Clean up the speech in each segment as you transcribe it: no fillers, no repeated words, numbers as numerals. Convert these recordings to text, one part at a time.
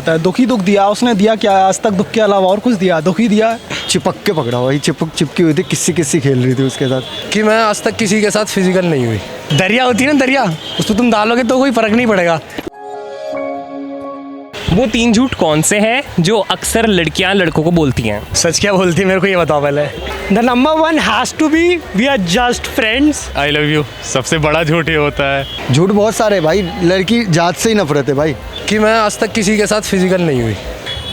होता है। दुख ही दुख दिया उसने, दिया क्या है आज तक? दुख के अलावा और कुछ दिया? दुख ही दिया। चिपक के पकड़ा हुआ, चिपकी हुई थी, किसी किसी खेल रही थी उसके साथ। कि मैं आज तक किसी के साथ फिजिकल नहीं हुई। दरिया होती है ना, दरिया, उसको तुम डालोगे तो कोई फर्क नहीं पड़ेगा। वो 3 झूठ कौन से हैं जो अक्सर लड़कियां लड़कों को बोलती हैं? सच क्या बोलती है मेरे को ये बताओ पहले। The number 1 has to be we are just friends. I love you सबसे बड़ा झूठ ये होता है। झूठ बहुत सारे हैं भाई, लड़की जात से ही नफरत है भाई। कि मैं आज तक किसी के साथ फिजिकल नहीं हुई।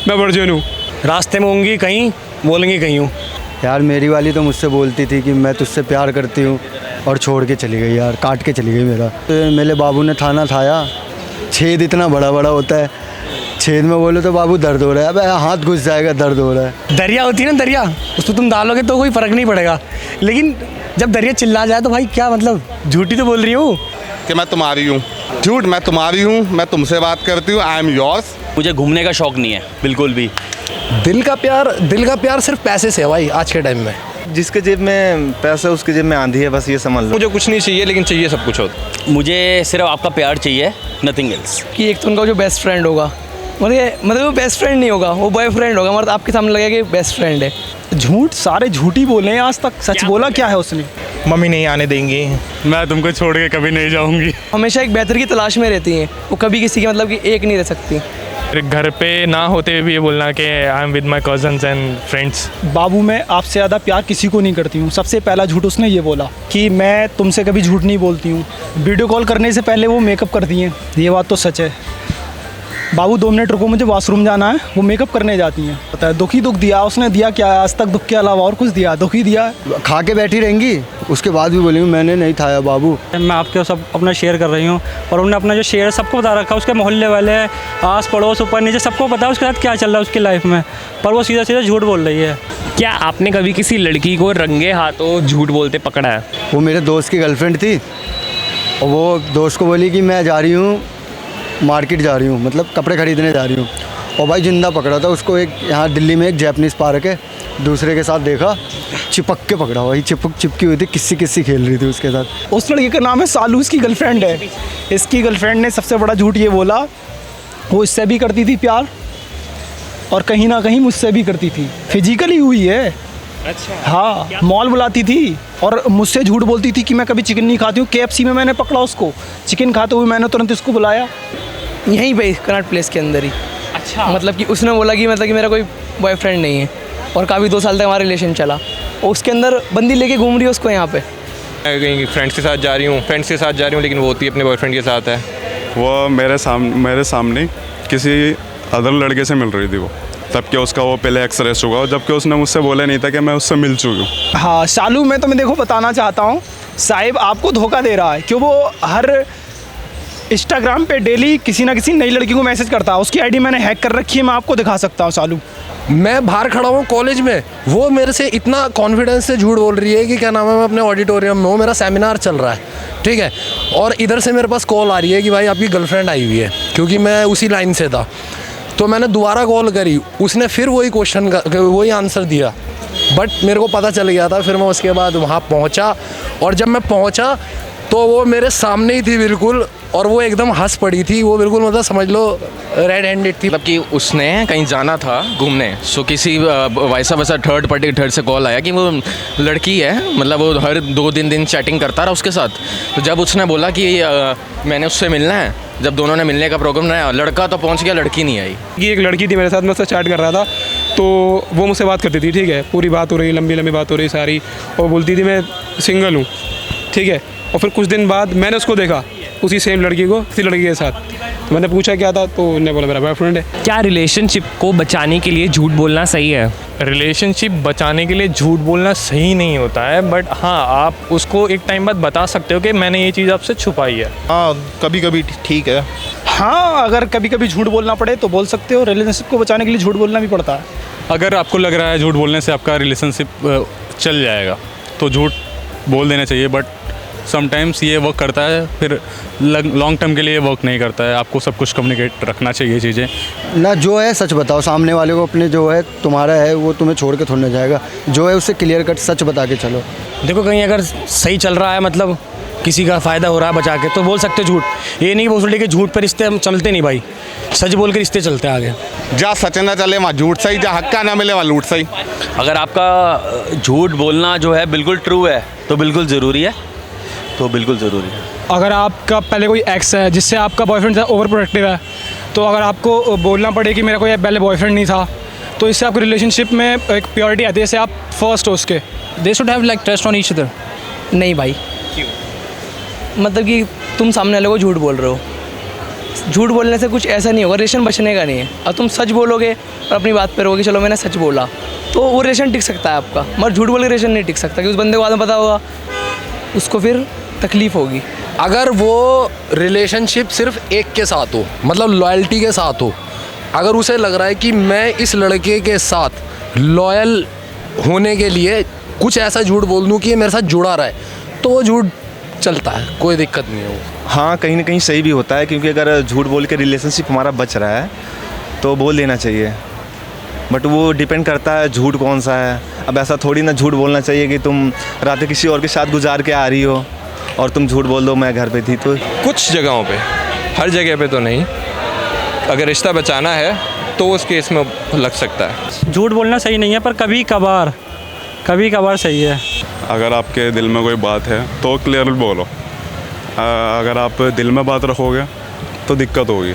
मैं वर्जिन हूँ, रास्ते में होंगी कहीं, बोलेंगी कहीं हूँ। यार मेरी वाली तो मुझसे बोलती थी कि मैं तुझसे प्यार करती हूँ और छोड़ के चली गई यार, काट के चली गई मेरा। तो मेरे बाबू ने थाना थाया, छेद इतना बड़ा बड़ा होता है, छेद में बोले तो बाबू दर्द हो रहा है, अबे हाथ घुस जाएगा, दर्द हो रहा है। दरिया होती है ना, दरिया, उसको तुम डालोगे तो कोई फर्क नहीं पड़ेगा। लेकिन जब दरिया चिल्ला जाए तो भाई क्या मतलब, झूठी तो बोल रही हूँ कि मैं तुम्हारी हूँ। झूठ, मैं तुम्हारी हूँ, मैं तुमसे बात करती हूँ, आई एम योर्स। मुझे घूमने का शौक नहीं है बिल्कुल भी। दिल का प्यार सिर्फ पैसे से है भाई आज के टाइम में। जिसके जेब में पैसा उसके जेब में आंधी है, बस ये समझ लो। मुझे कुछ नहीं चाहिए लेकिन चाहिए सब कुछ हो। मुझे सिर्फ आपका प्यार चाहिए, नथिंग एल्स। कि एक तो उनका जो बेस्ट फ्रेंड होगा, मतलब वो बेस्ट फ्रेंड नहीं होगा, वो बॉयफ्रेंड होगा, मतलब आपके सामने लगेगा कि बेस्ट फ्रेंड है। झूठ, सारे झूठ ही बोले हैं आज तक। सच बोला क्या है उसने? मम्मी नहीं आने देंगी, मैं तुमको छोड़ के कभी नहीं जाऊंगी। हमेशा एक बेहतर की तलाश में रहती हैं, वो कभी किसी के मतलब कि एक नहीं रह सकती। घर पे ना होते हुए भी ये बोलना कि I am with my cousins and friends. बाबू मैं आपसे ज़्यादा प्यार किसी को नहीं करती हूँ। सबसे पहला झूठ उसने ये बोला कि मैं तुमसे कभी झूठ नहीं बोलती हूँ। वीडियो कॉल करने से पहले वो मेकअप करती हैं, ये बात तो सच है। बाबू 2 मिनट रुको, मुझे वॉशरूम जाना है, वो मेकअप करने जाती हैं। पता है, दुख ही दुख दिया उसने, दिया क्या है आज तक? दुख के अलावा और कुछ दिया? दुख ही दिया। खा के बैठी रहेंगी, उसके बाद भी बोलेंगी मैंने नहीं खाया बाबू। मैं आपके सब अपना शेयर कर रही हूँ और उन्होंने अपना जो शेयर सबको बता रखा है, उसके मोहल्ले वाले, आस पड़ोस, ऊपर नीचे, सबको पता है उसके साथ क्या चल रहा है उसकी लाइफ में, पर वो सीधा सीधा झूठ बोल रही है। क्या आपने कभी किसी लड़की को रंगे हाथों झूठ बोलते पकड़ा है? वो मेरे दोस्त की गर्लफ्रेंड थी और वो दोस्त को बोली कि मैं जा रही हूँ मार्केट, जा रही हूँ मतलब कपड़े खरीदने जा रही हूँ, और भाई जिंदा पकड़ा था उसको। एक यहाँ दिल्ली में एक जैपनीज़ पार्क है, दूसरे के साथ देखा, चिपक के पकड़ा हुआ, चिपकी हुई थी, किसी किसी खेल रही थी उसके साथ। उस लड़के का नाम है सालू, इसकी गर्लफ्रेंड है। इसकी गर्लफ्रेंड ने सबसे बड़ा झूठ ये बोला, वो इससे भी करती थी प्यार और कहीं ना कहीं मुझसे भी करती थी, फिजिकली हुई है। अच्छा। हाँ, मॉल बुलाती थी और मुझसे झूठ बोलती थी कि मैं कभी चिकन नहीं खाती हूँ। KFC में मैंने पकड़ा उसको चिकन खाते हुए, मैंने तुरंत इसको बुलाया यहीं पे कनॉट प्लेस के अंदर ही। अच्छा। मतलब कि उसने बोला कि मतलब कि मेरा कोई बॉयफ्रेंड नहीं है और काफ़ी 2 साल तक हमारा रिलेशन चला, और उसके अंदर बंदी लेके घूम रही है उसको यहाँ पे। मैं कहीं फ्रेंड्स के साथ जा रही हूँ, लेकिन वो होती है अपने बॉयफ्रेंड के साथ है। वो मेरे सामने किसी अदर लड़के से मिल रही थी वो, तब उसका वो पहले एक्स रेस्ट हुआ, जबकि उसने मुझसे बोला नहीं था कि मैं उससे मिल चुकी हूँ। हाँ शालू, मैं तुम्हें देखो बताना चाहता हूँ, साहिब आपको धोखा दे रहा है। क्यों? वो हर इंस्टाग्राम पे डेली किसी ना किसी नई लड़की को मैसेज करता है। उसकी आईडी मैंने हैक कर रखी है, मैं आपको दिखा सकता हूँ सालू। मैं बाहर खड़ा हूँ कॉलेज में, वो मेरे से इतना कॉन्फिडेंस से झूठ बोल रही है कि क्या नाम है, मैं अपने ऑडिटोरियम में हूँ, मेरा सेमिनार चल रहा है, ठीक है, और इधर से मेरे पास कॉल आ रही है कि भाई आपकी गर्लफ्रेंड आई हुई है, क्योंकि मैं उसी लाइन से था। तो मैंने दोबारा कॉल करी, उसने फिर वही क्वेश्चन का वही आंसर दिया, बट मेरे को पता चल गया था। फिर मैं उसके बाद वहाँ पहुँचा, और जब मैं पहुँचा तो वो मेरे सामने ही थी बिल्कुल, और वो एकदम हंस पड़ी थी, वो बिल्कुल मतलब समझ लो रेड हैंडेड थी। मतलब कि उसने कहीं जाना था घूमने, सो किसी वैसा थर्ड पार्टी से कॉल आया कि वो लड़की है, मतलब वो हर 2 दिन चैटिंग करता रहा उसके साथ। तो जब उसने बोला कि मैंने उससे मिलना है, जब दोनों ने मिलने का प्रोग्राम बनाया, लड़का तो पहुंच गया, लड़की नहीं आई। कि एक लड़की थी मेरे साथ, मैं उससे चैट कर रहा था, तो वो मुझसे बात करती थी, ठीक है, पूरी बात हो रही, लंबी बात हो रही सारी, और बोलती थी मैं सिंगल हूँ, ठीक है। और फिर कुछ दिन बाद मैंने उसको देखा उसी सेम लड़की को किसी लड़की के साथ, तो मैंने पूछा क्या था, तो उन्होंने बोला मेरा बॉयफ्रेंड है। क्या रिलेशनशिप को बचाने के लिए झूठ बोलना सही है? रिलेशनशिप बचाने के लिए झूठ बोलना सही नहीं होता है, बट हाँ आप उसको एक टाइम बाद बता सकते हो कि मैंने ये चीज़ आपसे छुपाई है। हाँ कभी कभी ठीक है। हाँ, अगर कभी कभी झूठ बोलना पड़े तो बोल सकते हो। रिलेशनशिप को बचाने के लिए झूठ बोलना भी पड़ता है। अगर आपको लग रहा है झूठ बोलने से आपका रिलेशनशिप चल जाएगा तो झूठ बोल देना चाहिए, बट समटाइम्स ये वर्क करता है, फिर लॉन्ग टर्म के लिए वर्क नहीं करता है। आपको सब कुछ कम्युनिकेट रखना चाहिए चीज़ें ना, जो है सच बताओ सामने वाले को, अपने जो है तुम्हारा है वो तुम्हें छोड़ के थोड़ा जाएगा, जो है उससे क्लियर कट सच बता के चलो। देखो कहीं अगर सही चल रहा है, मतलब किसी का फ़ायदा हो रहा है बचा के, तो बोल सकते झूठ। ये नहीं बोल सकते कि झूठ पे रिश्ते हम चलते नहीं भाई, सच बोल के रिश्ते चलते हैं आगे। जहाँ सच ना चले वहाँ झूठ सही, जहाँ हक्का ना मिले वहाँ लूट सही। अगर आपका झूठ बोलना जो है बिल्कुल ट्रू है तो बिल्कुल ज़रूरी है, तो बिल्कुल ज़रूरी है। अगर आपका पहले कोई एक्स है जिससे आपका बॉयफ्रेंड ओवर प्रोटेक्टिव है, तो अगर आपको बोलना पड़े कि मेरा कोई पहले बॉयफ्रेंड नहीं था, तो इससे आपकी रिलेशनशिप में एक प्योरिटी आती है, जैसे आप फर्स्ट हो उसके। They should have like trust on each other. नहीं भाई, मतलब कि तुम सामने वाले को झूठ बोल रहे हो, झूठ बोलने से कुछ ऐसा नहीं होगा, रिलेशन बचने का नहीं है। अब तुम सच बोलोगे और अपनी बात पे रहोगे, चलो मैंने सच बोला, तो वो रिलेशन टिक सकता है आपका, मगर झूठ बोल के रिलेशन नहीं टिक सकता, कि उस बंदे को बाद में पता होगा, उसको फिर तकलीफ़ होगी। अगर वो रिलेशनशिप सिर्फ एक के साथ हो, मतलब लॉयल्टी के साथ हो, अगर उसे लग रहा है कि मैं इस लड़के के साथ लॉयल होने के लिए कुछ ऐसा झूठ बोल दूँ कि ये मेरे साथ जुड़ा रहा है, तो वो झूठ चलता है, कोई दिक्कत नहीं है वो। हाँ, कहीं ना कहीं सही भी होता है, क्योंकि अगर झूठ बोल के रिलेशनशिप हमारा बच रहा है तो बोल देना चाहिए। बट वो डिपेंड करता है झूठ कौन सा है। अब ऐसा थोड़ी ना झूठ बोलना चाहिए कि तुम रातें किसी और के साथ गुजार के आ रही हो और तुम झूठ बोल दो मैं घर पे थी। तो कुछ जगहों पे, हर जगह पे तो नहीं, अगर रिश्ता बचाना है तो उस केस में लग सकता है। झूठ बोलना सही नहीं है, पर कभी कभार सही है। अगर आपके दिल में कोई बात है तो क्लियर बोलो, अगर आप दिल में बात रखोगे तो दिक्कत होगी।